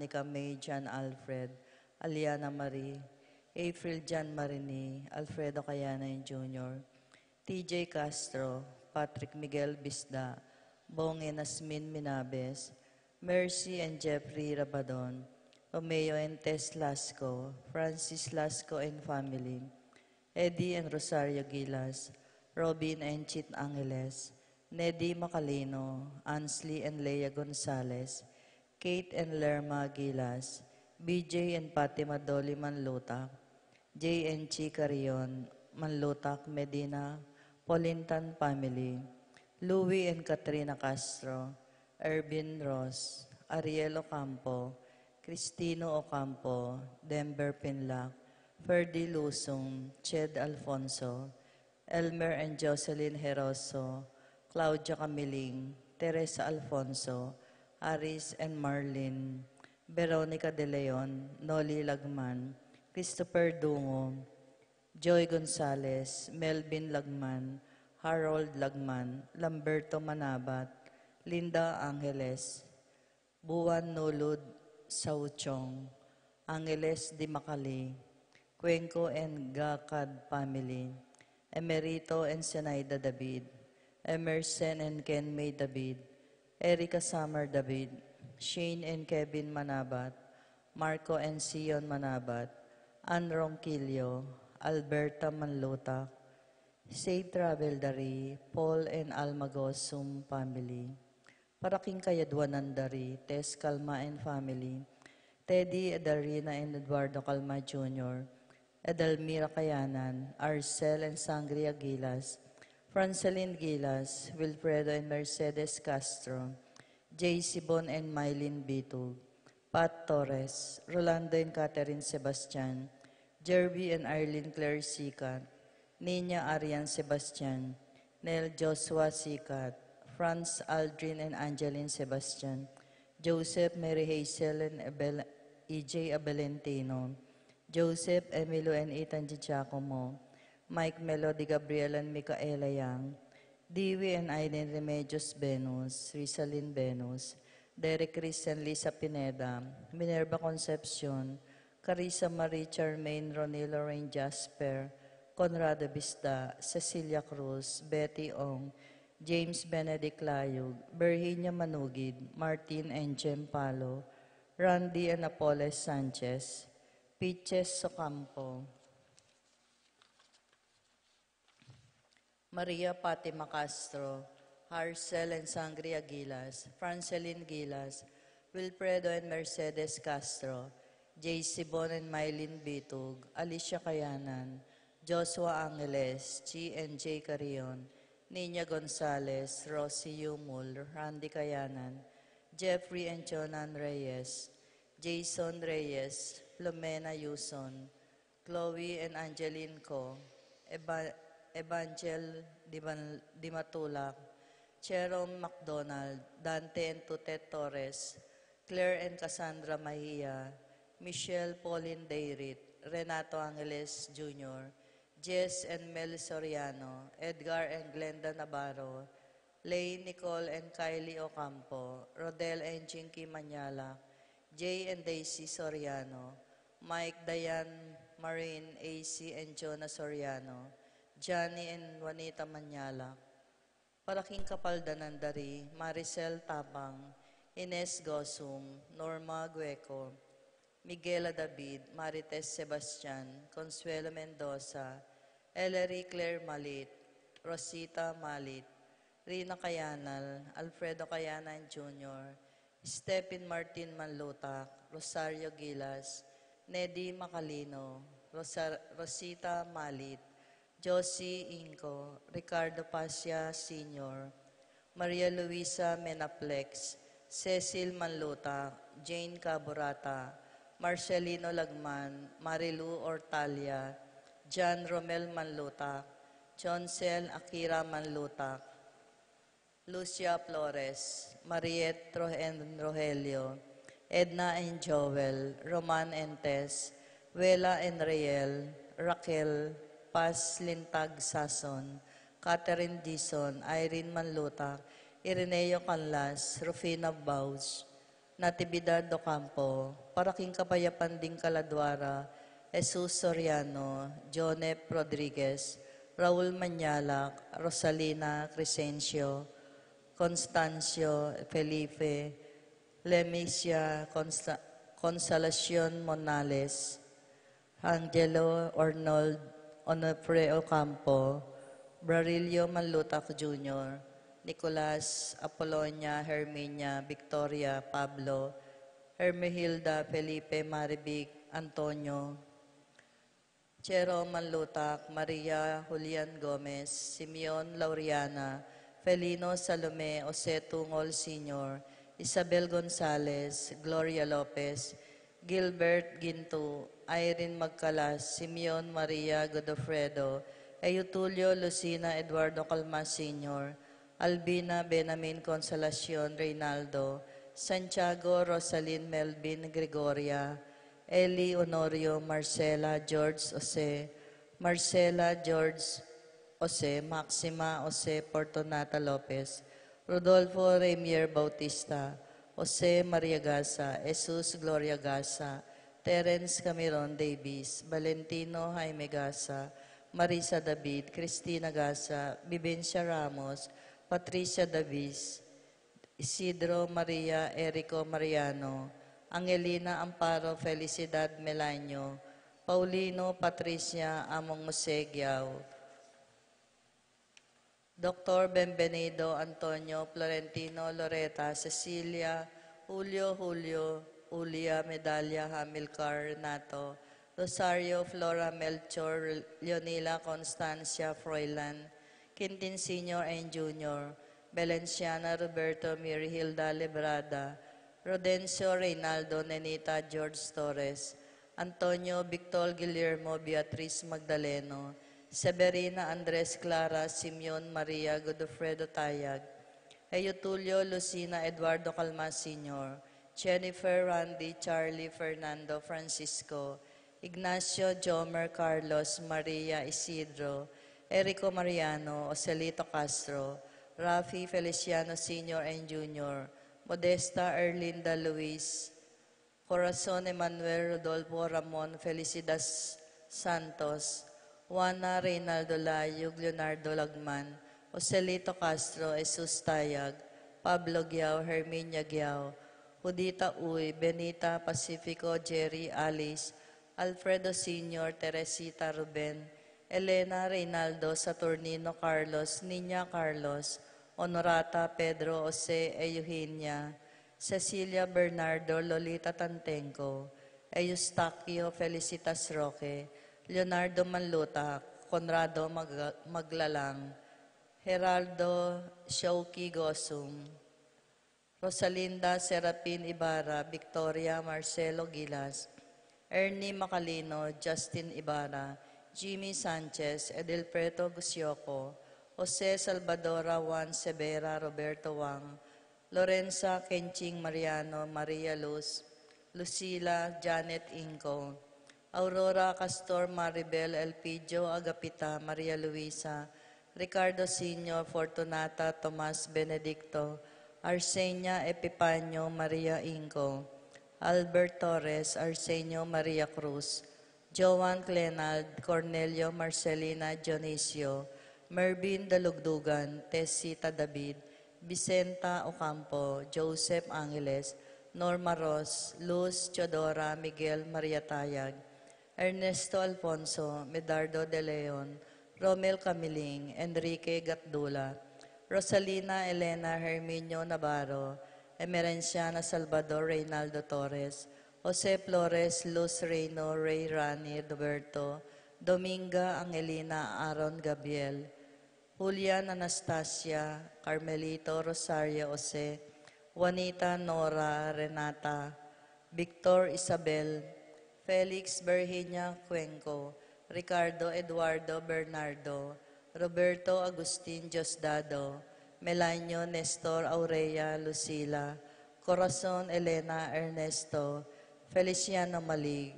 Anika May John Alfred, Aliana Marie, April John Marini, Alfredo Cayanan Jr., TJ Castro, Patrick Miguel Bisda, Bong and Asmin Minabes, Mercy and Jeffrey Rabadon, Romeo and Tess Lasco, Francis Lasco and family, Eddie and Rosario Gilas, Robin and Chit Angeles, Neddy Macalino, Ansley and Leia Gonzalez, Kate and Lerma Gilas, BJ and Fatima Dolly Manlutak, J and Chi Carion, Manlutak Medina, Polintan family, Louie and Katrina Castro, Ervin Ross, Ariel Ocampo, Cristino Ocampo, Denver Pinlac, Ferdy Lusong, Ched Alfonso, Elmer and Jocelyn Heroso, Claudia Camiling, Teresa Alfonso, Aris and Marlene, Veronica De Leon, Noli Lagman, Christopher Dungo, Joy Gonzalez, Melvin Lagman, Harold Lagman, Lamberto Manabat, Linda Angeles, Buwan Nulud Sauchong, Angeles Di Macali, Cuenco and Gakad family, Emerito and Senaida David, Emerson and Ken May David, Erica Summer David, Shane and Kevin Manabat, Marco and Sion Manabat, Ann Ronquillo, Alberta Manlutak, Say Travel Dari, Paul and Almagosum family, Paraking Kayadwanan Dari, Tess Calma and family, Teddy Edarina and Eduardo Calma Jr., Edelmira Kayanan, Arcel and Sangria Gilas, Franceline Gilas, Wilfredo and Mercedes Castro, Jay Sibon and Mylene Bitug, Pat Torres, Rolando and Catherine Sebastian, Jerby and Arlene Claire Sikat, Nina Arian Sebastian, Nel Joshua Sikat, Franz Aldrin and Angeline Sebastian, Joseph Mary Hazel and EJ Abelentino, Joseph Emilio and Ethan Giacomo, Mike Melody Gabriel and Micaela Yang, Dewey and Aiden Remedios Venus, Rizalyn Venus, Derek Chris and Lisa Pineda, Minerva Concepcion, Carissa Marie Charmaine Ronilo Rain Jasper, Conrado Bisda, Cecilia Cruz, Betty Ong, James Benedict Layug, Virginia Manugid, Martin and Jem Palo, Randy and Apoles Sanchez, Peaches Socampo, Maria Fatima Castro, Harcel and Sangria Gilas, Franceline Gilas, Wilfredo and Mercedes Castro, J. Sibon and Mylene Bitug, Alicia Cayanan, Joshua Angeles, G. and J. Carion, Nina Gonzalez, Rosie Yumul, Randy Cayanan, Jeffrey and Jonan Reyes, Jason Reyes, Flomena Yuson, Chloe and Angeline Co, Evangel Dimatulak, Jerome McDonald, Dante and Tutet Torres, Claire and Cassandra Mahia, Michelle Pauline Dayrit, Renato Angeles Jr., Jess and Mel Soriano, Edgar and Glenda Navarro, Lay, Nicole and Kylie Ocampo, Rodel and Jinky Manyala, Jay and Daisy Soriano, Mike, Diane, Marine, AC and Jonah Soriano, Johnny and Juanita Manyala, Paraking Kapaldanan Dari, Maricel Tapang, Ines Gosum, Norma Gueco, Miguela David, Marites Sebastian, Consuelo Mendoza, Ellery Claire Malit, Rosita Malit, Rina Cayanal, Alfredo Cayanan Jr., Stephen Martin Manlutak, Rosario Gilas, Neddy Macalino, Rosita Malit, Josie Inco, Ricardo Pasia Sr., Maria Luisa Menaplex, Cecil Manlutak, Jane Caborata, Marcelino Lagman, Marilu Ortalia, John Romel Manlutak, Johncel Akira Manlutak, Lucia Flores, Mariette and Rogelio, Edna and Joel, Roman and Tess, Wela and Riel, Raquel, Paz Lintag Sason, Catherine Dison, Irene Manlutak, Ireneo Canlas, Rufina Baus, Natividad do Campo, Paraking Kapayapan ding Kaladwara, Jesus Soriano, Jonep Rodriguez, Raul Manyalak, Rosalina Crescencio, Constancio Felipe, Lemicia Consolacion Monales, Angelo Arnold Onofre Ocampo, Brarilio Manlutak Jr., Nicolas Apolonia Herminia Victoria Pablo, Hermehilda Felipe Maribig Antonio, Chero Manlutak, Maria Julian Gomez, Simeon Lauriana, Felino Salome Jose Tungol Sr., Isabel Gonzalez, Gloria Lopez, Gilbert Ginto, Irene Magcalas, Simeon Maria Godofredo, Eutulio Lucina Eduardo Calmas Sr., Albina Benamin Consolacion Reynaldo, Santiago Rosalyn Melvin Gregoria, Eli Honorio Marcela George Jose, Marcela George Jose, Maxima Jose Fortunata Lopez, Rodolfo Remier Bautista, Jose Maria Gasa, Jesus Gloria Gasa, Terence Camiron Davis, Valentino Jaime Gasa, Marisa David, Cristina Gasa, Vivencia Ramos, Patricia Davis, Isidro Maria Erico Mariano, Angelina Amparo Felicidad Melanio, Paulino Patricia Among Musegiao, Dr. Benvenido Antonio Florentino Loreta Cecilia Julio Julia Medalla Hamilcar Renato Rosario Flora Melchor Leonila Constancia Froilan Quintin Sr. and Jr. Valenciana Roberto Mirihilda Lebrada Rodencio Reynaldo Nenita George Torres Antonio Victor Guillermo Beatriz Magdaleno Severina Andres Clara Simeon Maria Godofredo Tayag, Eutulio Lucina Eduardo Calmas Sr., Jennifer Randy Charlie Fernando Francisco, Ignacio Jomer Carlos Maria Isidro, Erico Mariano Ocelito Castro, Rafi Feliciano Sr. and Jr., Modesta Erlinda Luis, Corazon Emmanuel Rodolfo Ramon Felicidas Santos, Juana Reynaldo Layug, Leonardo Lagman, Joselito Castro, Jesus Tayag, Pablo Giao, Herminia Giao, Judita Uy, Benita Pacifico, Jerry Alice, Alfredo Sr., Teresita Ruben, Elena Reynaldo, Saturnino Carlos, Nina Carlos, Honorata Pedro Jose Eugenia, Cecilia Bernardo Lolita Tantenco, Eustaquio Felicitas Roque, Leonardo Manlutak, Conrado Maglalang, Geraldo Shauki Gosum, Rosalinda Serapin Ibarra, Victoria Marcelo Gilas, Ernie Macalino, Justin Ibarra, Jimmy Sanchez, Edelpreto Gusioco, Jose Salvadora Juan Severa, Roberto Wang, Lorenza Kenching Mariano, Maria Luz, Lucila Janet Inco, Aurora Castor Maribel Elpidio Agapita Maria Luisa, Ricardo Senior Fortunata Tomas Benedicto, Arsenia Epipanyo Maria Inco, Albert Torres Arsenio Maria Cruz, Joan Clenald Cornelio Marcelina Dionisio, Mervin Dalugdugan, Tessita David, Vicenta Ocampo, Joseph Angeles, Norma Ross, Luz Teodora Miguel Maria Tayag, Ernesto Alfonso, Medardo de Leon, Romel Camiling, Enrique Gatdula, Rosalina Elena Herminio Navarro, Emerenciana Salvador Reynaldo Torres, Jose Flores, Luz Reyno, Ray Rani Roberto, Dominga Angelina Aaron Gabriel, Julian Anastasia, Carmelito Rosario Jose, Juanita Nora Renata, Victor Isabel, Felix Virginia Cuenco, Ricardo Eduardo Bernardo, Roberto Agustin Diosdado, Melanio Nestor Aurea Lucila, Corazon Elena Ernesto, Feliciano Malig,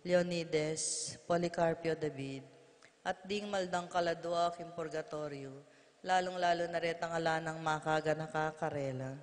Leonides, Policarpio David, at ding maldang kaladwa aking purgatorio, lalong-lalo na rin ang ala ng makaga nakakarela.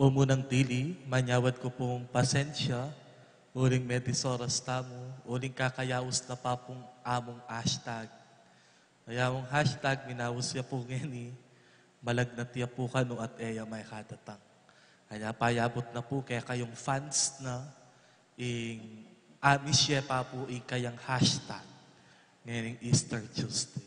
Umunang dili, manyawad ko pong pasensya, uling medisoras tamo, uling kakayaos na pa pong among hashtag. Ayawang hashtag, minawos ya po ngeni, malagnat ya po kano at eya may katatang. Kaya payabot na po kaya kayong fans na, amis siya pa po kayang hashtag, ngayong Easter Tuesday.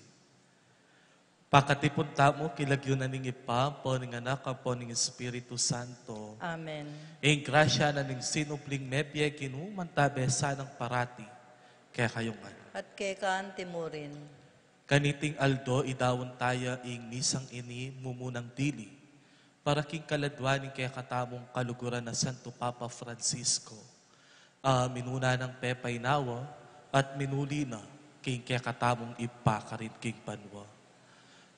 Pakatipon tamo, kilagyo na ning ipa, po ning anak, po ning Espiritu Santo. Amen. Ing grasya na ning sinupling mebye, kinumantabe sanang parati, kaya kayong ano. At kay kaan timurin. Kaniting Aldo, idawon tayo ing misang ini, mumunang dili, para king kaladwaning kaya katamong kaluguran na Santo Papa Francisco. Minuna ng Pepay Nawa, at minuli na, king kaya katamong ipakarin king Panwa.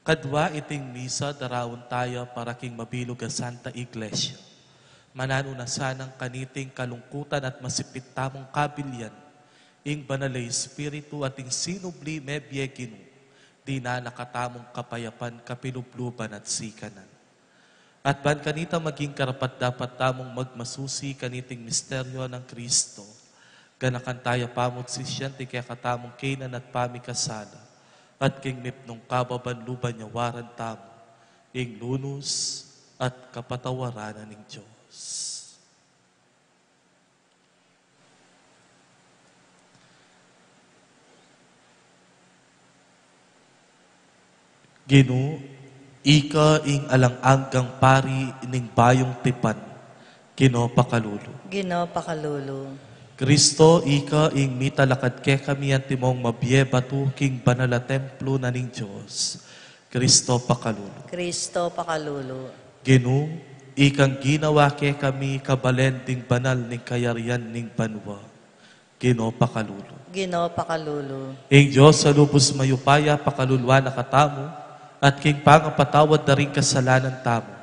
Kadwa iting misa, darawon tayo para king mabilog ang Santa Iglesia. Manano na sanang kaniting kalungkutan at masipit tamong kabilyan, ing banalay espiritu at ing sinubli mebye ginu, di na nakatamong kapayapan, kapilubluban at sikanan. At ban kanita maging karapat dapat tamong magmasusi kaniting misteryo ng Kristo, ganakan tayo pamot sisyan, ti kaya katamong kainan at pamikasala, at king mipnong kababanluban niya waran tamo, ing lunos at kapatawaranan ng Diyos. Ginu, ika ing alang-anggang pari ining bayong tipan, kino pakalulu. Gino pakalulu. Kristo, ika ing mitalakad ke kami ang timong mabye batu king banala templo na ning Diyos. Kristo pakalulu. Kristo pakalulu. Ginu, ikang ginawa ke kami kabalen ding banal ning kayarian ning banwa. Gino pakalulu. Gino pakalulu. Ing Diyos sa lubos mayupaya pakalulwa na katamo, at king pangapatawad na rin kasalanan tamo.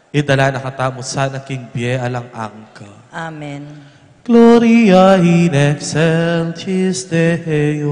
Idala na katamo sana king biye alang angka. Amen. Gloria in excelsis Deo.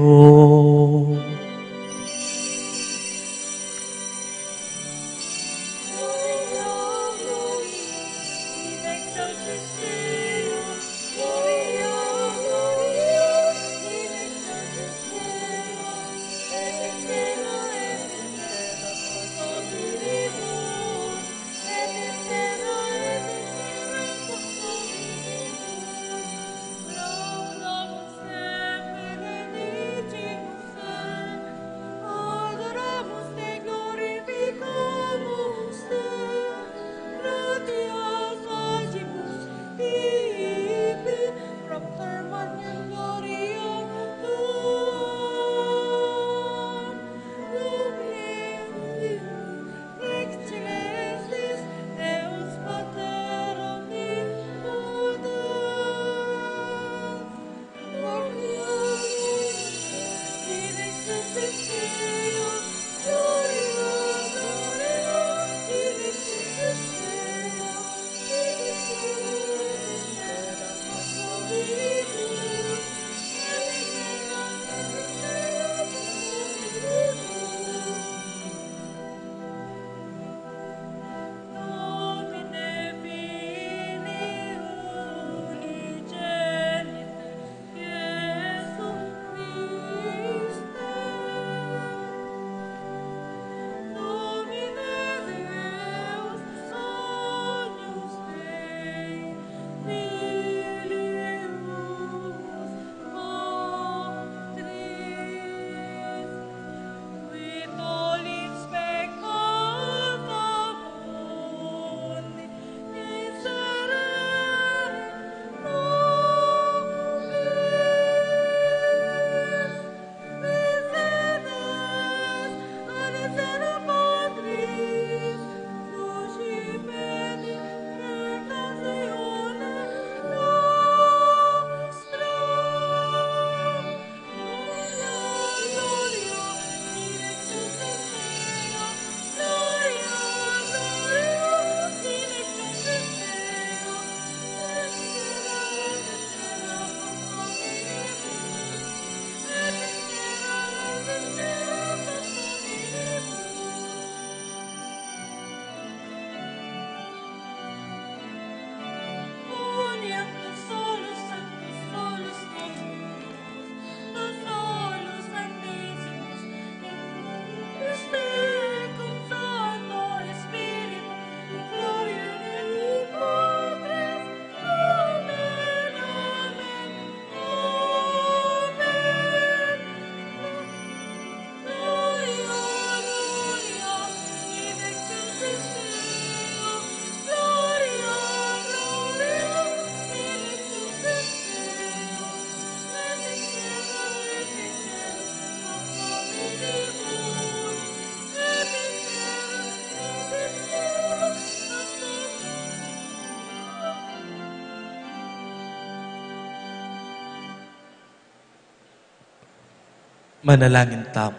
Manalangin tamo.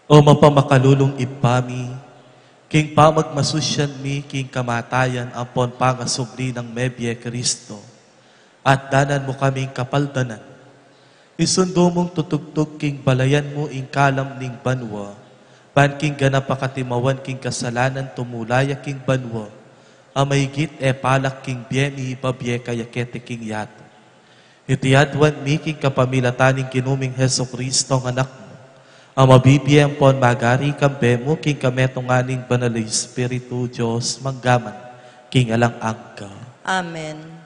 O mapamakalulong ipami, king pamagmasusyan mi, king kamatayan, ampon pangasubli ng Mebye Kristo, at danan mo kaming kapaldanan. Isundo mong tutugtog, king balayan mo, ing kalam ning banwa, ban king ganapakatimawan, king kasalanan, tumulaya, king banwa, amaygit e palak, king biemi, babye kayakete, king yato. Itiyadwan mi, king kapamilataning kinuming Heso Kristo, ang anak mo, ang mabibiyang pon magari kambe mo, king kametunganing banal na Espiritu Diyos, manggaman, king alang angka. Amen.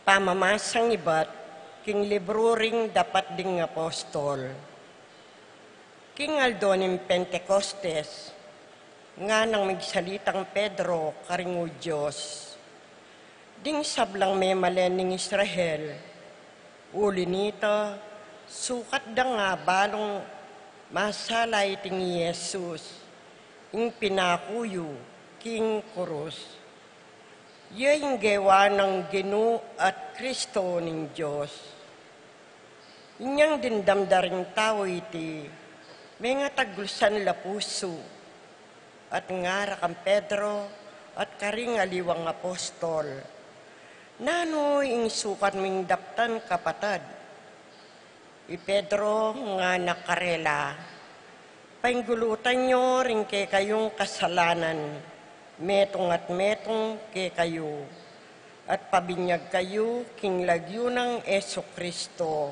Pamamasang iba't, king libro ring dapat ding apostol. King Aldonim Pentecostes, nga nang migsalitang Pedro, karingo Diyos. Ding sablang may malen ning Israel, uli nito, sukat da nga balong masalay ting Yesus, ing pinakuyo, king kurus. Yung gawa ng Ginu at Kristo ng Diyos. Inyang dindamdaring tao iti, may nga tagulsan la puso, at nga rakang Pedro at karing aliwang apostol. Nano ing sukat ming daptan kapatad, i Pedro nga nakarela, painggulutan nyo rin kay kayong kasalanan, metong at metong ke kayo, at pabinyag kayo king lagyo ng Eso Kristo,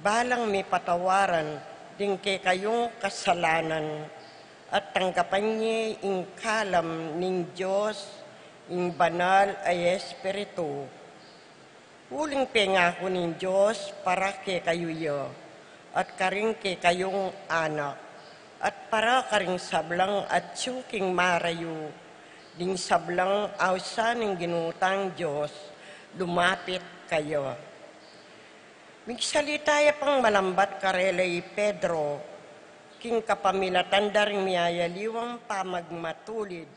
balang may patawaran din ke kayong kasalanan, at tanggapan niya ing kalam ning Diyos, ing banal ay Espiritu. Uling pengako ning Diyos para ke kayo yo, at karing ke kayong anak, at para karing sablang at suking marayo, ding sablang awsa ng ginutang Diyos, lumapit kayo. Migsalitaya pang malambat karelay Pedro, king kapamilatan daring miyayaliwang pamagmatulid,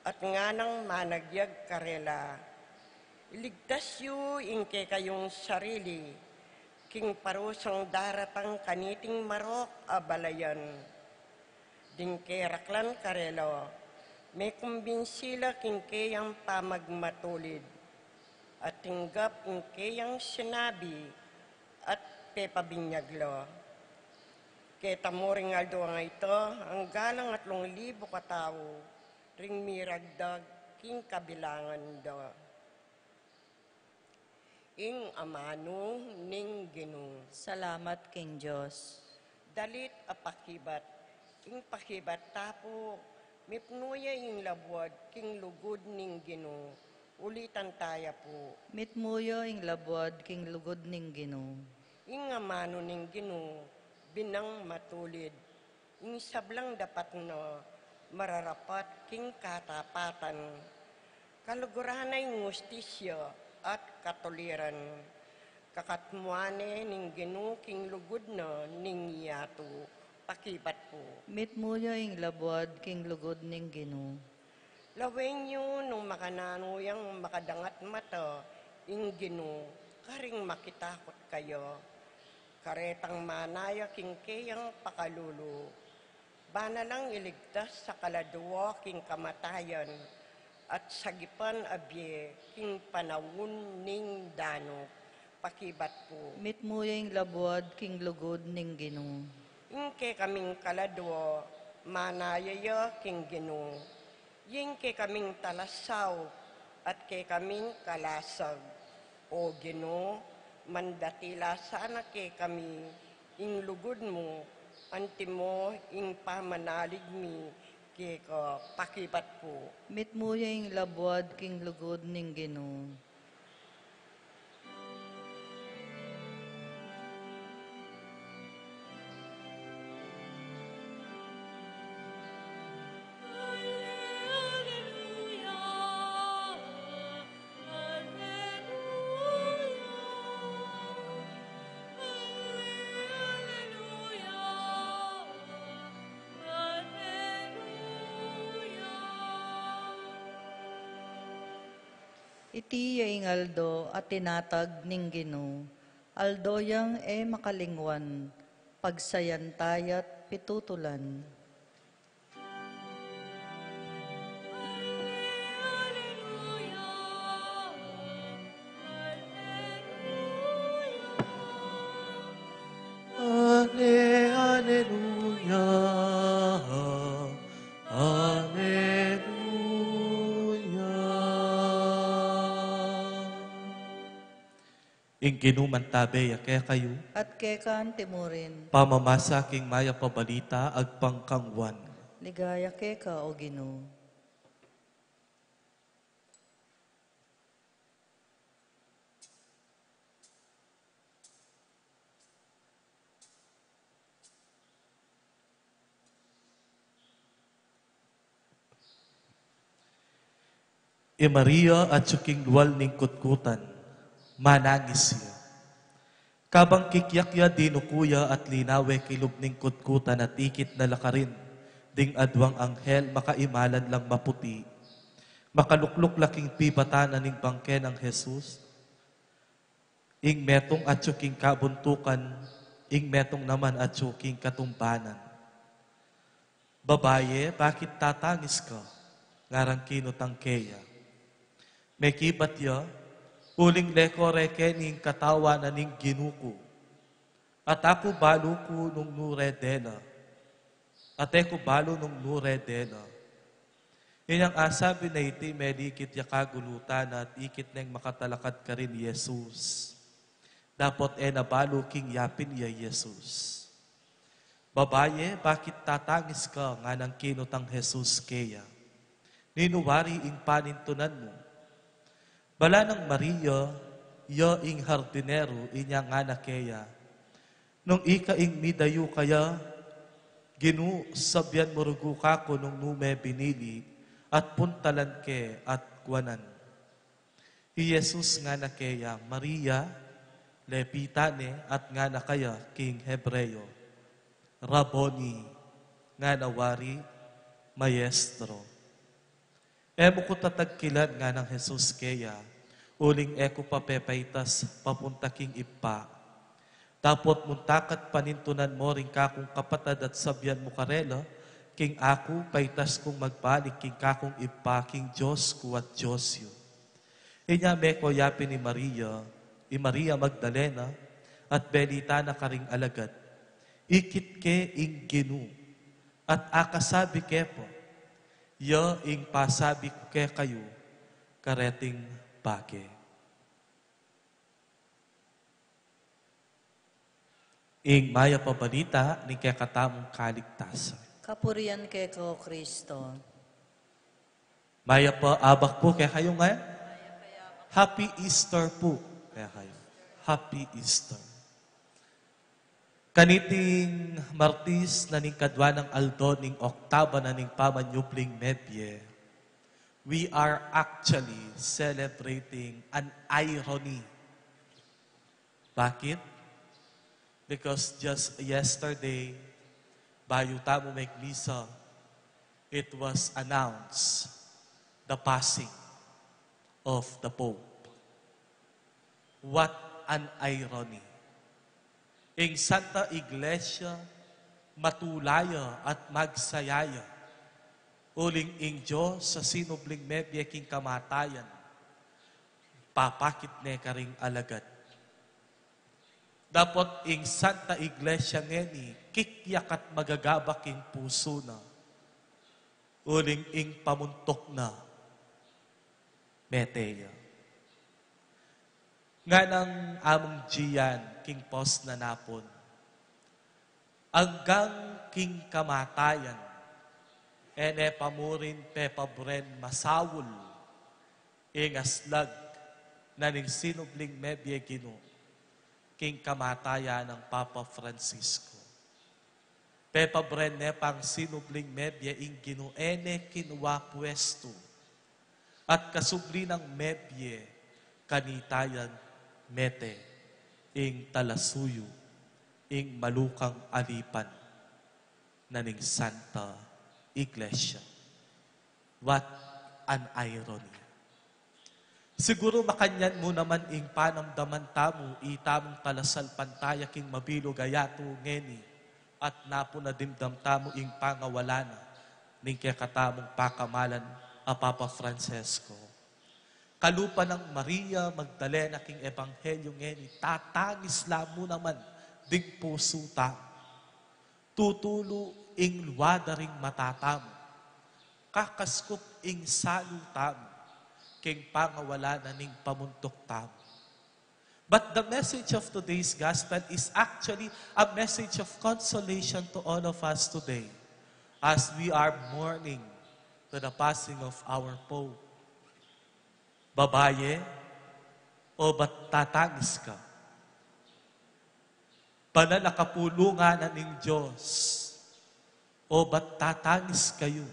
at nga nang managyag karela. Iligtas yu ingke kayong sarili, king parusang daratang kaniting marok abalayan, ding keraklan karelo, may kumbinsila kinkeyang pamagmatulid, at tinggap kinkeyang sinabi at pepabinyaglo. Keta mo ring aldo nga ito, ang galang at 5,000 katao, ring miragdag king kabilangan do. Ing amano ning Ginoo. Salamat, King Diyos. Dalit apakibat, ing pakibat tapo, mipnuya ing labwad, king lugod ning Ginoo, ulitan taya po. Mitmuyo ing labwad, king lugod ning Ginoo. Ing amano ning Ginoo, binang matulid, ing sablang dapat no, mararapat king katapatan, kaluguranay ngustisya at katuliran, kakatmuane ning Ginoo king lugod no, ning yato, pakibat po. Mitmuyo ing labwad, king lugod ning Ginoo. Laweng nyo nung makananuyang makadangat mata, ing Ginoo, karing makitakot kayo. Karetang manaya king keyang pakalulu. Bana lang iligtas sa kaladwa king kamatayan, at sagipan abye king panawun ning dano, pakibat po. Mitmuyo ing labwad, king lugod ning Ginoo. Ingke kaming kaladwa, manayaya king Ginoo. Yingke kaming talasaw, at ke kaming kalasag. O Ginoo, mandatila sana ke kami, ing lugod mo, antimo ing pamanalig mi, ke ka pakibat po. Mitmuyo ing labwad, king lugod ning Ginoo. Iti yaing Aldo at tinatag ning Ginoo. Aldo yang makalingwan, pagsayan tayat pitutulan. Alleluia. Ing ginumantabe kaya kayo, At kekan timurin, pamamasa king maya pabalita ag pangkangwan. ligaya keka o Ginoo. E Maria at suking luwal ning kutkutan, manangis siya. Kabang kikyakya dinukuya at linawe kilub ning kutkutan at ikit na lakarin, ding adwang anghel makaimalan lang maputi. Makalukluk laking pibatanan ning bangke ng Jesus, ing metong at suking kabuntukan, ing metong naman at suking katumbanan. Babaye, bakit tatangis ka? Ngarang kinutang keya. May kibat ya, uling leko reke ning katawa na ning ginuko. At ako balo ko nung nuredela. At ako balo nung nuredela. Inyang asabi na iti medikit ya kagulutan at ikit neng makatalakad ka rin Jesus. Dapat nabalo king yapin ya Jesus. Babaye, bakit tatangis ka nga ng kinutang Jesus keya? Ninuwari ing panintunan mo. Bala ng Maria, ya ing hardinero, inya nga na keya. Nung ika ing midayo kaya, ginu sabyan murugo kako nung nume binili, at puntalan ke at kuwanan. I Jesus nga na keya, Maria, lepitane, at nga na kaya, king Hebreo. Rabboni, nga nawari, maestro. Emo ko tatagkilan nga ng Jesus keya, uling eko papepaitas papunta king ipa. Tapot muntakat panintunan mo rin kakong kapatad at sabyan mo karela, king ako paitas kong magbalik king kakong ipa, king Diyos ko at Diyosyo. Inya meko yapi ni Maria, i Maria Magdalena, at belita na karing alagad. Ikit ke ing ginu, at akasabi ke po, ya ing pasabi ko ke kayo, kareting bage. Ing maya pabalita ni kaya katamong kaligtasan. Kapurian keka o Kristo. Maya pa abak po kaya kayo nga? Happy Easter po kaya kayo. Happy Easter. Kaniting Martis na ning kadwa ng Aldo ning Oktaba na ning Pamanyupling Medye, we are actually celebrating an irony. Bakit? Because just yesterday, bayo tamo mag-misa, it was announced the passing of the Pope. What an irony. Ing Santa Iglesia, matulaya at magsayaya. Uling ing Diyos sa sinubling medya king kamatayan, papakit ne karing alagad. Dapat ing Santa Iglesia ngeni, kikyak at magagabak ing puso na. Uling ing pamuntok na, meteya. Nga ng among jiyan, king pos na napon, hanggang king kamatayan, ene pamurin pepabren masawul, ing aslag, na ning sinubling medye gino, king kamatayan ng Papa Francisco. Pepabren ne pang sinubling medye ing gino, ene kinwa pwesto, at kasubli ng medye, kanitayan mete, ing talasuyo, ing malukang alipan, na ning Santa Iglesia. What an irony. Siguro makanyan mo naman ing panamdaman tamo, itamong kalasal pantaya king mabilo gayato ngeni, at napo na dimdam tamo ing pangawalana, ning kaya katamong pakamalan a Papa Francesco. Kalupa ng Maria Magdalena king Ebanghelyo ngeni, tatangis lamo naman, dig puso tamo. Tutulo ing luwada ring matatamo, kakaskup ing salu tamo, king pangawala na ning pamuntok tamo. But the message of today's gospel is actually a message of consolation to all of us today as we are mourning to the passing of our Pope. Babaye, o ba't tatangis ka? Banal na kapulungan ng Diyos, o ba't tatangis kayo?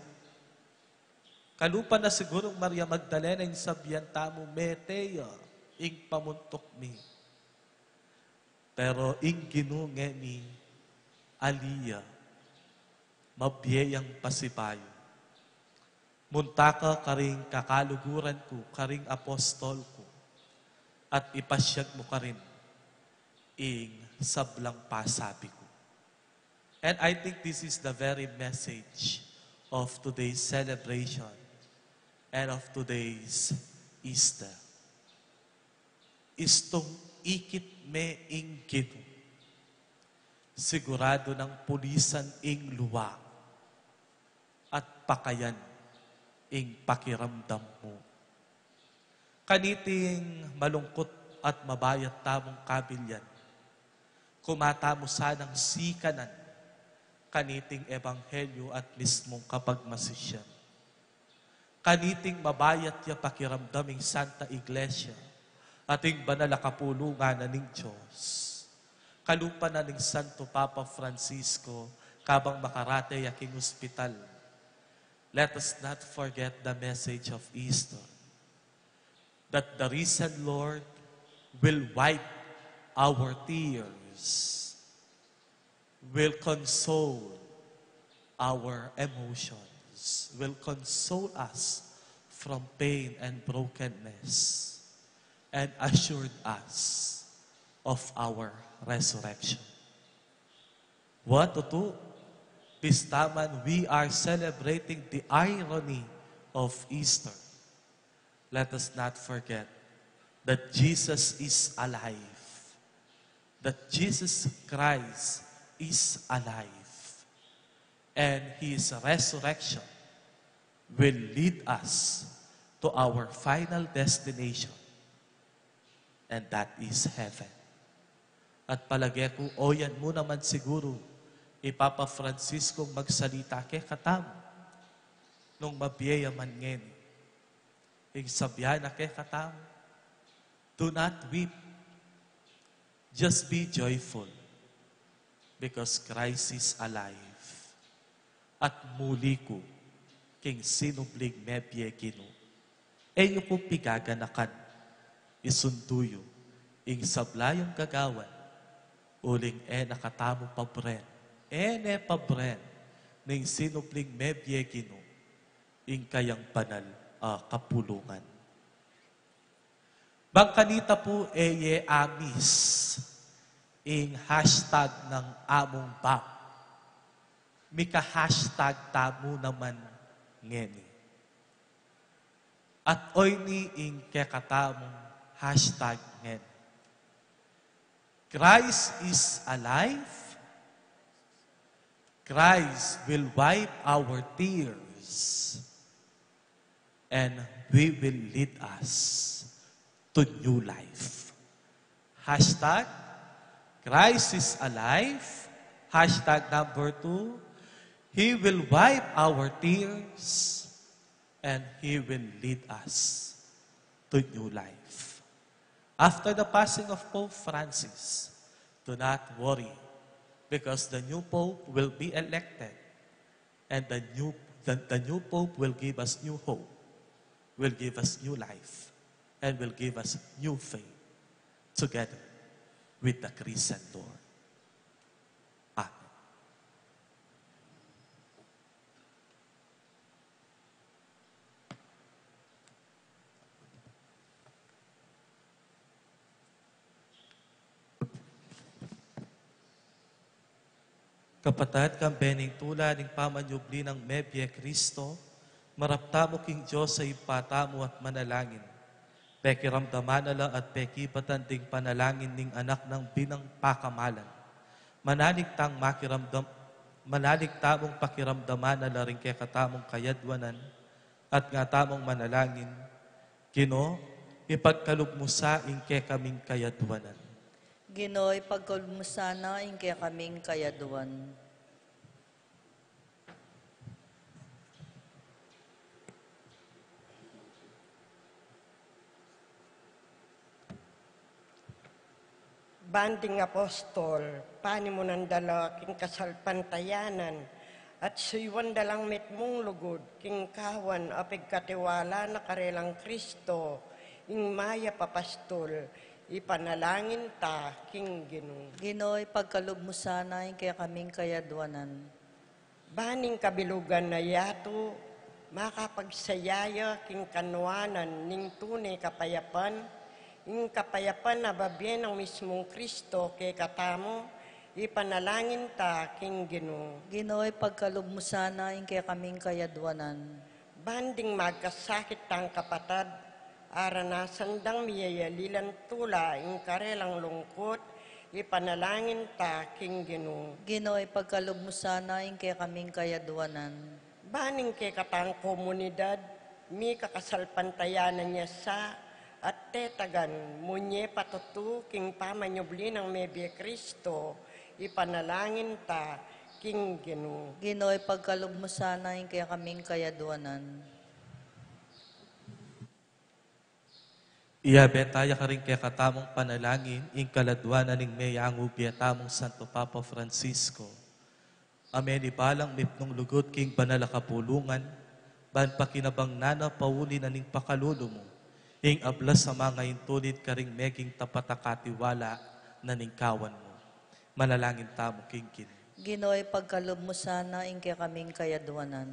Kalupa na sigurong Maria Magdalena yung sabihan tamo, Meteya, ing pamuntok mi. Pero ing ginunge ni Aliyah, mabiyayang pasipayo. Muntaka karing kakaluguran ko, karing apostol ko, at ipasyag mo ka rin ing sablang pasabi ko. And I think this is the very message of today's celebration and of today's Easter. Istong ikit me ing gino, sigurado ng pulisan ing luwa, at pakayan ing pakiramdam mo. Kaniting malungkot at mabayat tamong kabilyan, kumatamo sanang sikanan, kaniting ebanghelyo at mismong kapagmasisyan. Kaniting mabayat ya pakiramdaming Santa Iglesia, ating banal na kapulungan na ning Diyos. Kalupa na ning Santo Papa Francisco, kabang makarate yaking ospital. Let us not forget the message of Easter, that the risen Lord will wipe our tears, will console our emotions, will console us from pain and brokenness, and assured us of our resurrection. What to do? This taman, we are celebrating the irony of Easter. Let us not forget that Jesus is alive, that Jesus Christ is alive, and His resurrection will lead us to our final destination, and that is heaven. At palagay ko, oyan mo naman siguro, Papa Francisco magsalita kay katamo, nung mabiyaya man ngayon, sabihan na kay katamo, do not weep, just be joyful, because Christ is alive. At muli ko, king sinublig mebye gino, enyo po pigaganakan, isunduyo, ing sablayong gagawan, uling nakatamo pabren, pabren, ning sinublig mebye gino, ing kayang banal kapulungan. Bangkanita po amis, ing hashtag ng among bak. Mika-hashtag tamo naman ngeni. At oy ni ing kekatamong hashtag ngeni. Christ is alive. Christ will wipe our tears. And we will lead us to new life. Hashtag Christ is alive. Hashtag number 2, He will wipe our tears and He will lead us to new life. After the passing of Pope Francis, do not worry because the new Pope will be elected and the new Pope will give us new hope, will give us new life, and will give us new faith together with the risen Lord. Kapatid kang bening tula ning pamanyubli ng Mebye Kristo, maraptamo king Diyos sa ipatamo at manalangin. Pekiramdaman ala at pekibatan ding panalangin ning anak ng binang pakamalan. Manaligtamong pakiramdaman ala rin kay katamong kayadwanan at nga tamong manalangin. Kino, ipagkalugmusain kay kaming kayadwanan. Ginoy, pagkulmusana, ingke kaming kayaduan. Banding apostol, pani mo nang dala king kasalpantayanan, at suywan dalang mitmong lugod, king kawan apig katiwala na karelang Kristo, ing maya papastol, ipanalangin ta king Ginoo. Ginoy, pagkalugmusana, ingke kaming kayaduanan. Baning kabilugan na yato, makapagsayaya king kanwanan ning tunay kapayapan, ing kapayapan na babyen ng mismong Kristo kay katamo, ipanalangin ta king Ginoo. Ginoy, pagkalugmusana, ingke kaming kayaduanan. Banding magkasakit tang kapatad, aranasan dang miyayalilan tula ing karelang lungkot, ipanalangin ta king Ginoo. Ginoy, pagkalugmusana, ingke kaming kayaduanan. Baning kay katang komunidad, mi kakasalpantayanan niya sa at tetagan munye patutu king pamanyubli ng Mebye Kristo, ipanalangin ta king Ginoo. Ginoy, pagkalugmusana, ingke kaming kayaduanan. Iyabetaya ka rin kay katamong panalangin, ing kaladwanan ning mayang ubiyatamong Santo Papa Francisco. Amen, ibalang mipnong lugod king banala kapulungan, ban pakinabang nana pauli na ning pakalulu mo, ing ablas sa mga intunid ka ring meging tapatakatiwala na ning kawan mo. Manalangin tamo king kin. Ginoy, pagkalugmusana, ingke kaming kayaduanan.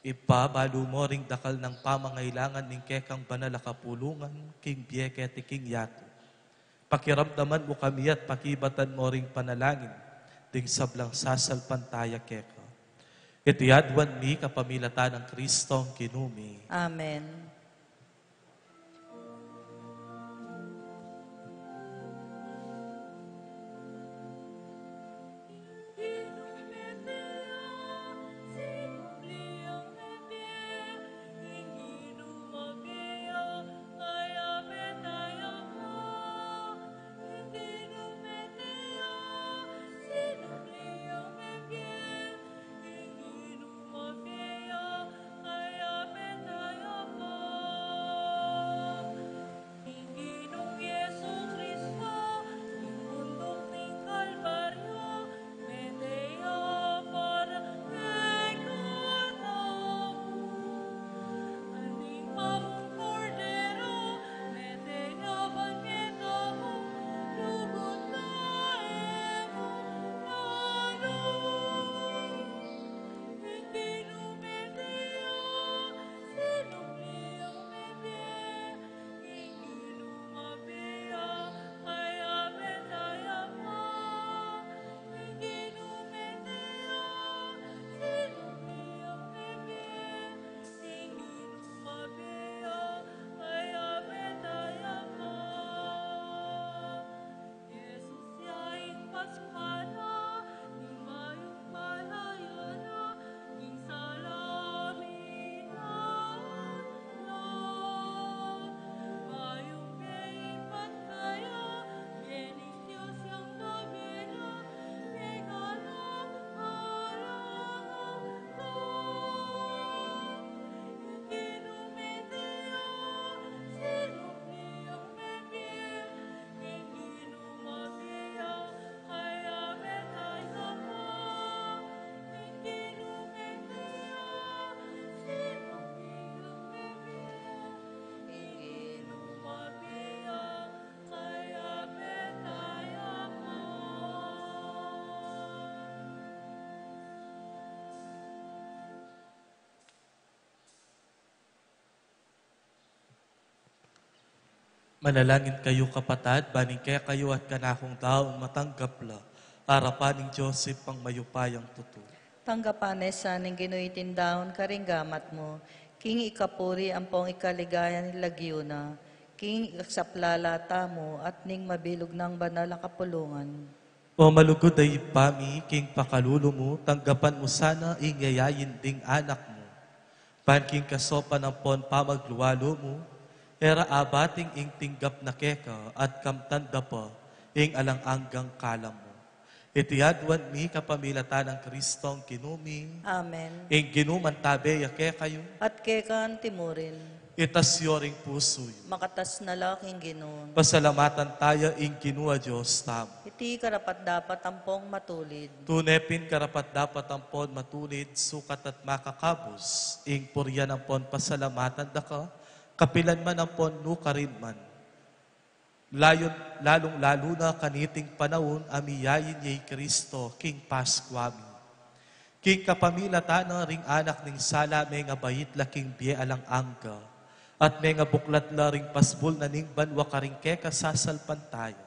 Ipabalo mo ring dakal ng pamangailangan ning kekang banala kapulungan, king biyeke ti king yato. Pakiramdaman mo kami at pakibatan mo ring panalangin, ding sablang sasalpantaya keka. Itiyadwan mi kapamilatan ng Kristong kinumi. Amen. Manalangin kayo kapatid, baning kaya kayo at kanakong taong matanggap la. Arapan ng Joseph pang mayupayang tuto. Tanggapanesa ning ginuitin daon karinggamat mo, king ikapuri ang pong ikaligaya ni Lagyuna, king ikasaplalata mo at ning mabilog ng banal na kapulungan. O malugod ay pami, king pakululo mo, tanggapan mo sana ingayayin ding anak mo. Panking kasopa ng pon pamagluwalo mo, era abating ing tinggap na keka at kamtanda pa, ing alang-anggang kalam mo. Itiyadwan mi kapamilatan ng Kristong kinumi, Amen. ing ginuman tabe yake kayo, At kekan timurin, itasyoring pusoy. makatas na laking ginoon. Pasalamatan tayo ing ginua Diyos tamo. Iti karapat dapat ampong matulid. Tunepin karapat dapat ang pon matulid, sukat at makakabos, ing puryan ang pon pasalamatan da ka, kapilan man ang pon nukarin man. Lalong-lalo na kaniting panahon, amiyayin yay Kristo, King Pascuami. King kapamilata na ring anak ning sala, may nga bayit laking biye alang angga, at may nga buklat la ring pasbol na ning banwa karing keka sasalpan tayo.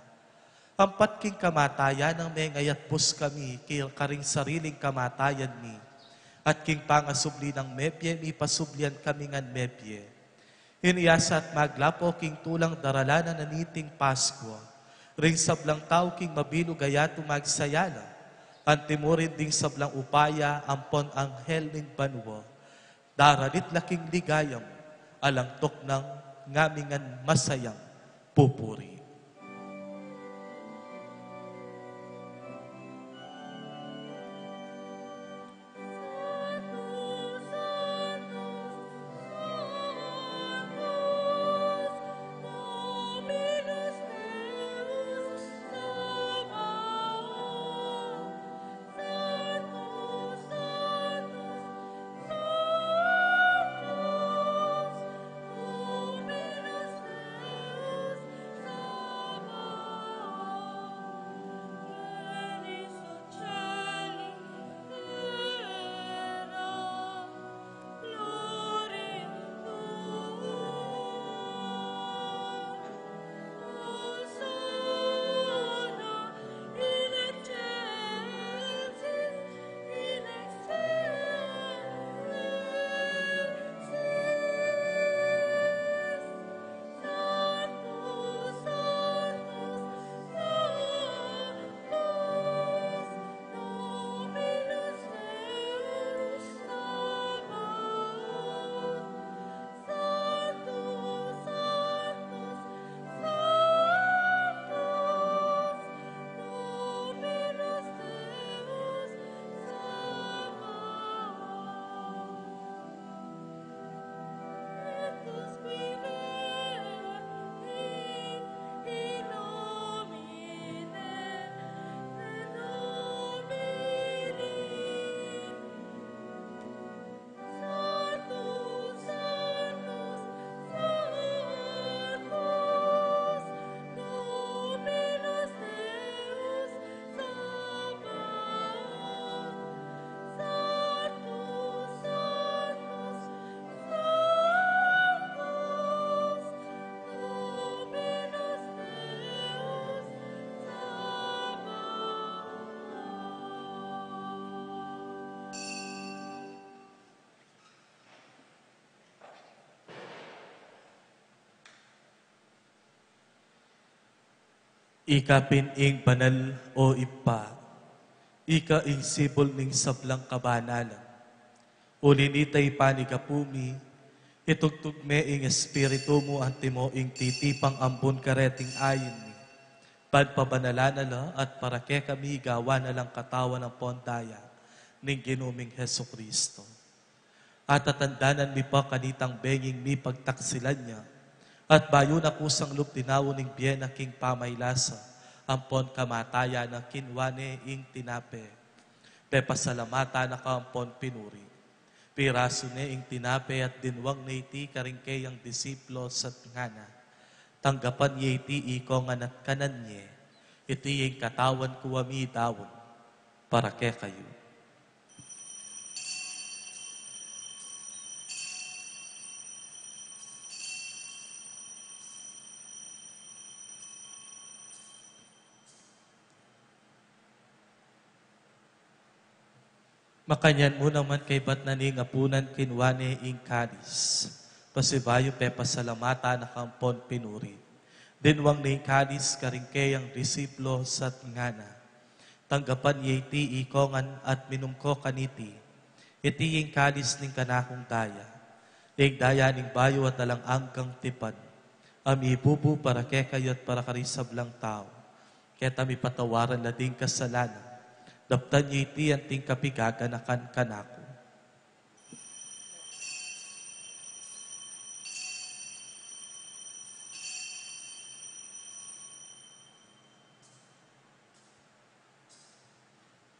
Ampat king kamatayan ng may ngayat pus kami, karing sariling kamatayan mi, at king pangasubli ng mepye, mi pasublian kami ngan mepye. Iniyasa at maglapo king tulang daralana na niting Pasko, ring sablang tao king mabilog ayato magsayala, antimurin ding sablang upaya, ampon anghel ning banwa, daralit laking ligayam, alangtok ng ngamingan masayang pupuri. Ika pining banal o ipa, ika ing sibol ning sablang kabanalan. Ulinitay panikapumi, itugtugme ing espiritu mo antimo ing titipang ambon kareting ayin ni. Pagpabanalana at para ke kami gawa na lang katawan ng pondaya ning ginuming Heso Kristo. At tatandanan mi pa kanitang benging mi pagtaksilan niya, at bayo na kusang luptinawo ning biyena king pamaylasa, ampon kamataya na kinwane ing tinape. Pepasalamata na kaampon pinuri. Piraso ne ing tinape at dinwang na iti karingkay ang disiplo sa ngana. Tanggapan niya iti iko nga at kanan niya. Iti yung katawan kuwami dawon para ke kayo. Makanyan mo naman kay bat naning apunan kinwane ing kalis. Pasibayo pe pasalamata na kampon pinuri. Dinwang ning kalis karingkeyang disiplo sa ngana. Tanggapan yeti ikongan at minumko kaniti. Iti ing kalis ning kanakong daya. Ing daya ning bayo at alang anggang tipan. Ami bubu para kekayo at para karisablang tao. Kaya mi patawaran na ding kasalanan. Daptan niya iti ang ting kapigaganakan kanako.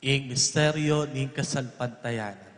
Ing misteryo ning kasalpantayanan.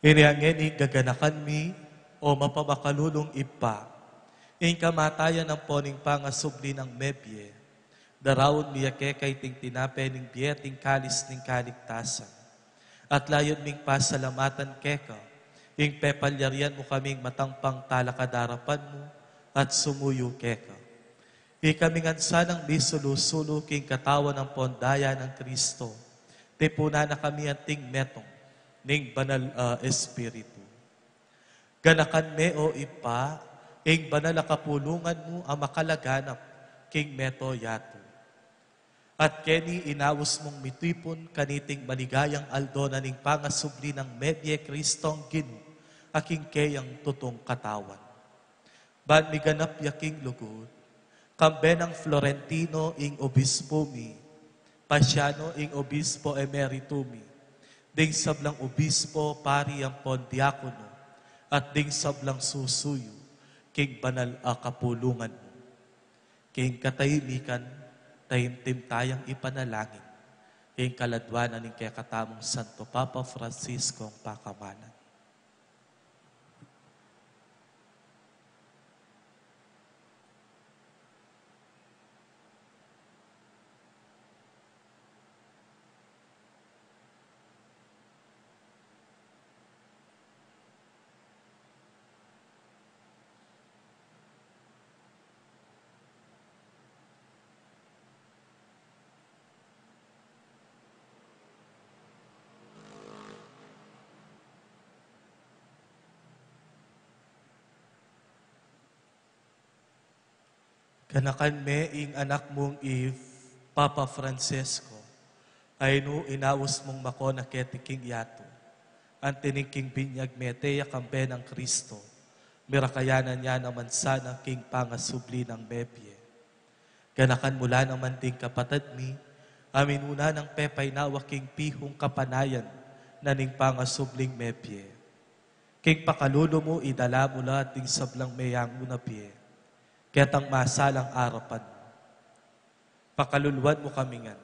Iniangin gaganakan mi o mapabakalulong ipa. Ing kamatayan ng poning pangasubli ng mebye. Darawon miya kay ting tinape ning biyeting kalis ning kaligtasan. At layon ming pasalamatan keka. Ing pepalyarian mo kaming matangpang talakadarapan mo at sumuyo keka. Ikamingan sanang misulu-sulu king katawan ng pondaya ng Kristo. Tipuna na kami ang ting metong ning banal espiritu. Ganakan me o ipa, ing banal kapulungan mo ang makalaganap king meto yato. At keni inawos mong mitipon kaniting maligayang aldo na ning pangasubli ng medye Kristong ginu, aking kayang tutong katawan. Ban mi ganap yaking lugod, kambe ng Florentino ing obispo mi, Pasiano ing obispo emeritumi, ding sablang obispo, pari ang pondiakono, at ding sablang susuyo, king banal kapulungan mo. King katahimikan, tahimtim tayang ipanalangin, king kaladwanan ng kaya katamong Santo Papa Francisco ang pakamanan. Kanakan me ing anak mong Papa Francesco, ay no inawas mong mako na ketiking yato, ang tiniking binyag meteya kambe ng Kristo, mirakayanan niya naman sana king pangasubli ng bebye. Kanakan mula naman ding kapatid mi, amin una ng pepay nawa king pihong kapanayan na ning pangasubling mebye. King pakalulo mo idala mula ting sablang mayang unapye. Ketang masalang arapan. Pakaluluan mo kamingan.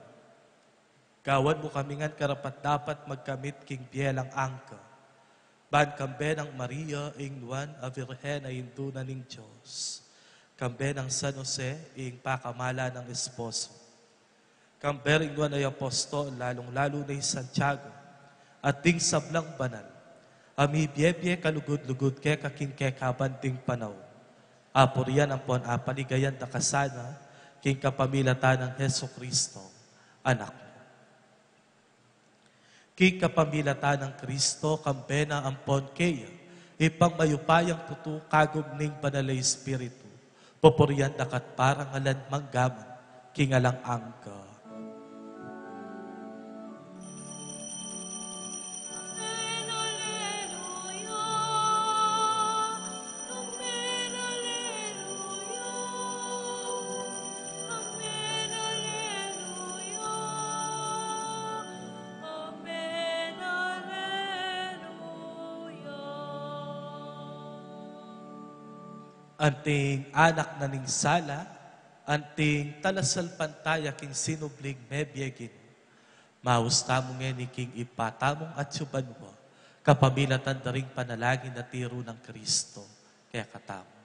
Gawan mo kamingan karapat dapat magkamit king bielang angka. Ban kambe ng Maria ing Juan a Virgen ay induna ning Diyos. Kambe ng San Jose ing pakamala ng esposo. Kambe ing Juan ay apostol lalong-lalo na Santiago. At ding sablang banal. Ami biebye kalugod-lugod ke kaking ke kabanding panaw. Apurian ang pon apaligayan na kasana king kapamilatan ng Heso Kristo, anak mo. King kapamilatan ng Kristo, kampena ang pon kaya, ipang mayupayang tutu kagom ning banalay espiritu, popurian dakat parang alan manggaman, king alang angka. Anting anak na ning sala, anting talasal pantaya king sinubling mebyegin. Mahusta mo ngeni king ipatamong at suban mo, kapamilatan na ring panalangin na tiro ng Kristo, kaya katamo.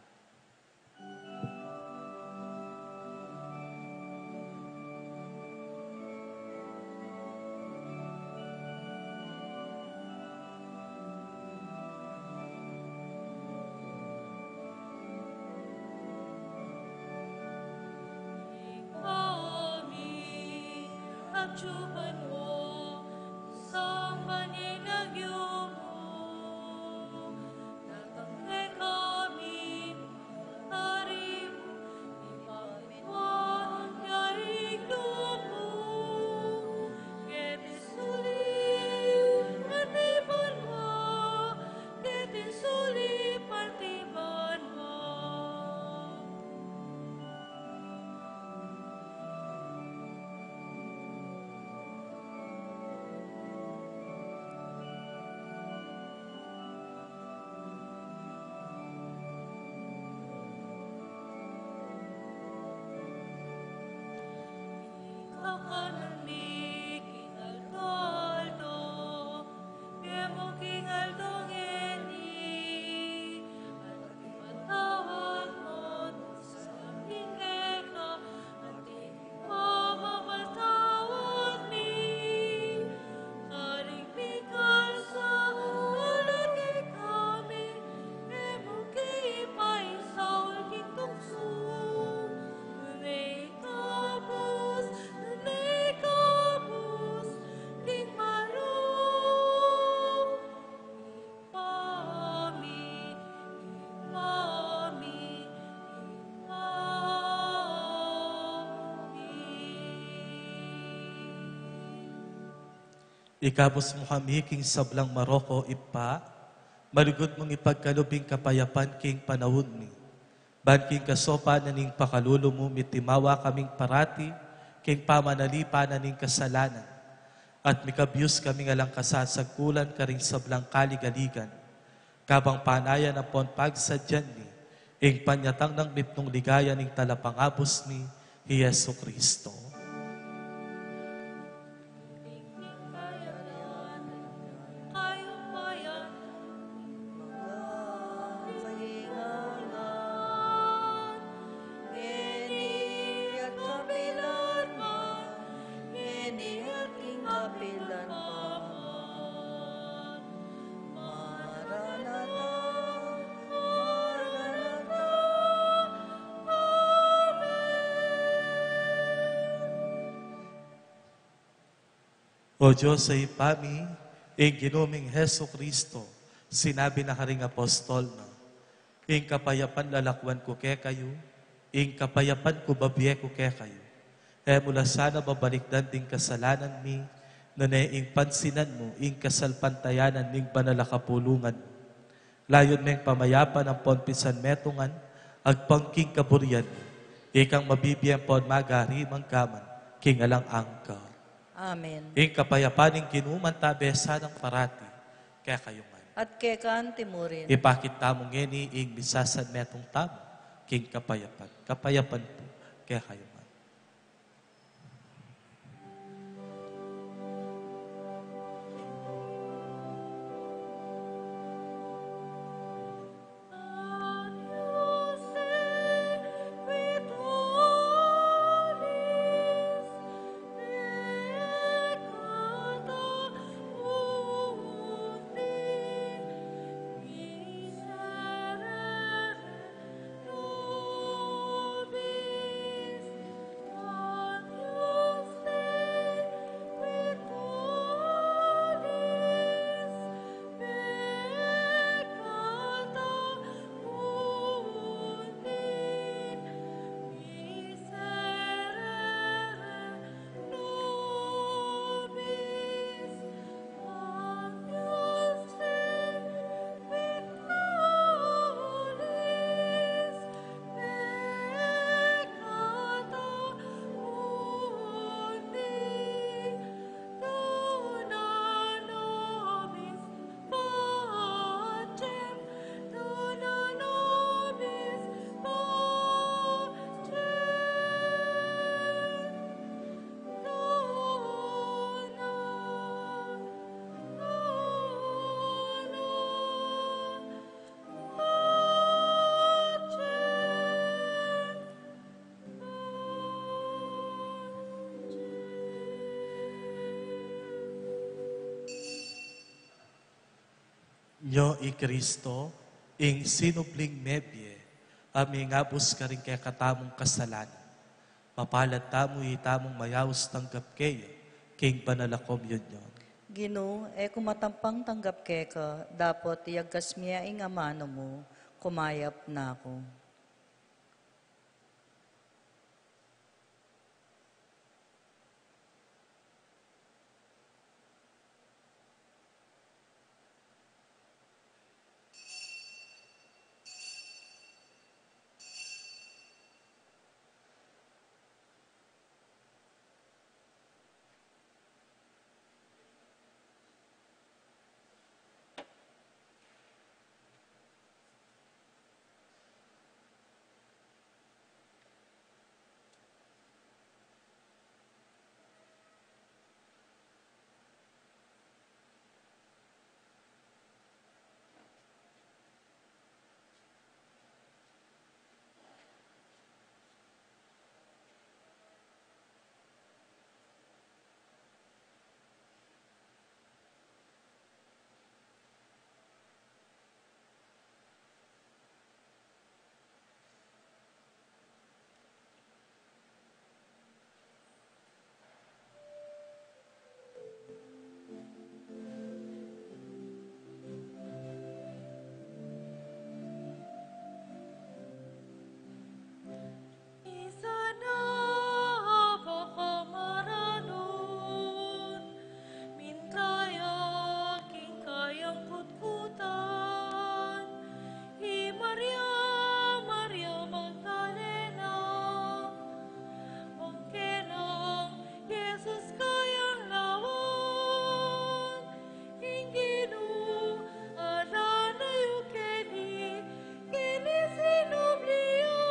Kami at suban mo sa paninagyo mo. Natangke kami, tarim, ipagmitwa ang yaring lumo. Ketisuli, patiban mo, ketisuli, patiban mo. Kakanan kinaldo, kemo kingaldo ngeni, at imatawag mo sa pingeka, at ipamamatawag mi. Karing pikal sa ulagi kami, kemo kipay sa ulking tukso. Nekabus, king marong, ipami, ipami, ipami. Ikabos mo kami king sablang Maroko ipa, marugod mong ipagkalubing kapayapan king panahon ni. Ban king kasopa na ning pakalulo mo, mitimawa kaming parati, king pamanalipa na ning kasalanan. At mikabyus kami nga lang kasasagkulan karing sablang kaligaligan. Kabang panayan apon pagsadyan ni, ing panyatang ng mitnong ligaya ning talapangabos ni Yesu Kristo. O Diyos sa ipami, ing ginuming Heso Kristo, sinabi na haring apostol na, ing kapayapan lalakwan ko ke kayo, ing kapayapan ko babye ko ke kayo. Mula sana babalikdan ding kasalanan mi, na ing pansinan mo, ing kasalpantayanan ning banalakapulungan mo. Layon meng pamayapan ang ponpisan metungan, agpangking kaburian mo, ikang mabibiyang pon magari mangkaman, king alang angka. Amen. Ing kapayapaning kinuman tabesa ng parati, kaya kayo man. At kekan timurin. Ipakita mo ngeni ing bisasan metong tamo, king kapayapan. Kapayapan po, kaya kayo man. Nyo i Kristo, ing sinupling nebye, aming ngabos ka rin kaya katamong kasalanan. Mapalat tamo itamong mayawos tanggap kayo, king banalakom yun yun. Gino, kumatampang tanggap keka, dapat iagkas miya ing amano mo, kumayap na ako. Isana pagkamaranon, minkaya king kayang kutkutan. I Maria, Maria Magdalena, mangkenang Jesus kayang lawan. Inginu adanayu keni, kini sinubliyo,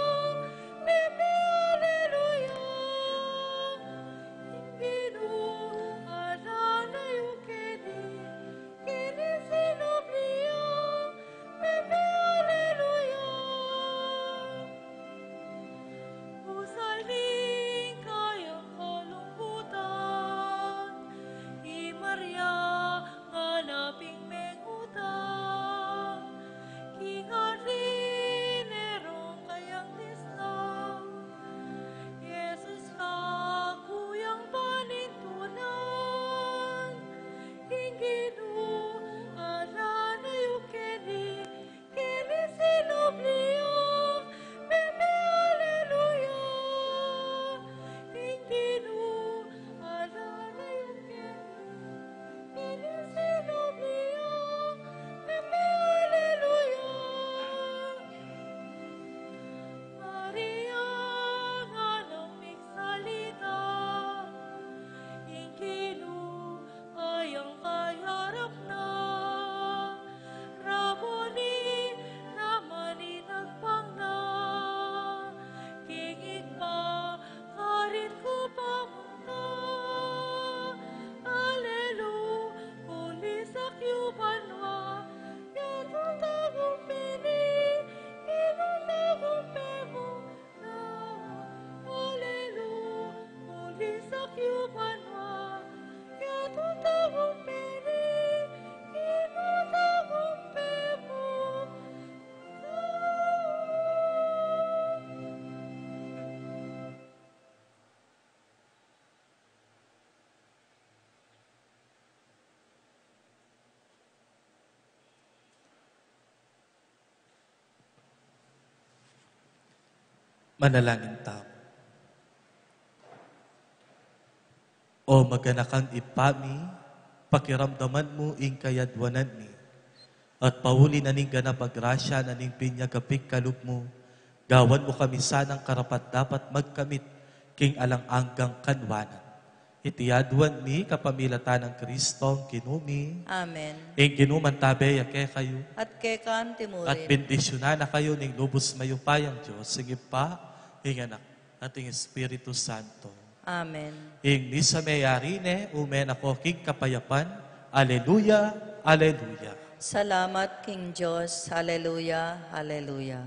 bebe alleluia. Inginu adanayu keni, kini sinubliyo, bebe alleluia. Usaling kayang kalungkutan, I Maria nganaping mengutang, kingarin erong kayang lislang, Jesus ka kuyang panintunan, inginu adanayu keni, kini sinubliyo, bebe alleluia. Inginu adanayu keni, kini sinubliyo, bebe alleluia. Maria nga nang migsalita, inginu ayang kayarap na. Raboni naman inagpang na, kingig pa karit ko pamunta. Alelu, kulis akyubanwa, yatong tagumpini, inong tagumpemo na. Alelu, kulis akyubanwa, yatong tagumpini, inong tagumpemo na. Manalangin tamo. O maganakang ipami, pakiramdaman mo ing kayadwanan ni, at pauli na ning ganap agrasya na ning pinyagapik kalub mo, gawan mo kami sanang karapat dapat magkamit, king alang-anggang kanwanan. Itiyadwan mi kapamilatan ng Kristong kinumi, Amen. ing kinuman tabe yake kayo, At kekan timurin. at bendisyonan na kayo ning lubos mayupayang Diyos, sige pa, ing anak, ating Espiritu Santo. Amen. Ing misa mayarine, umen ako king kapayapan, Aleluya, Aleluya. Salamat, King Diyos. Hallelujah, hallelujah.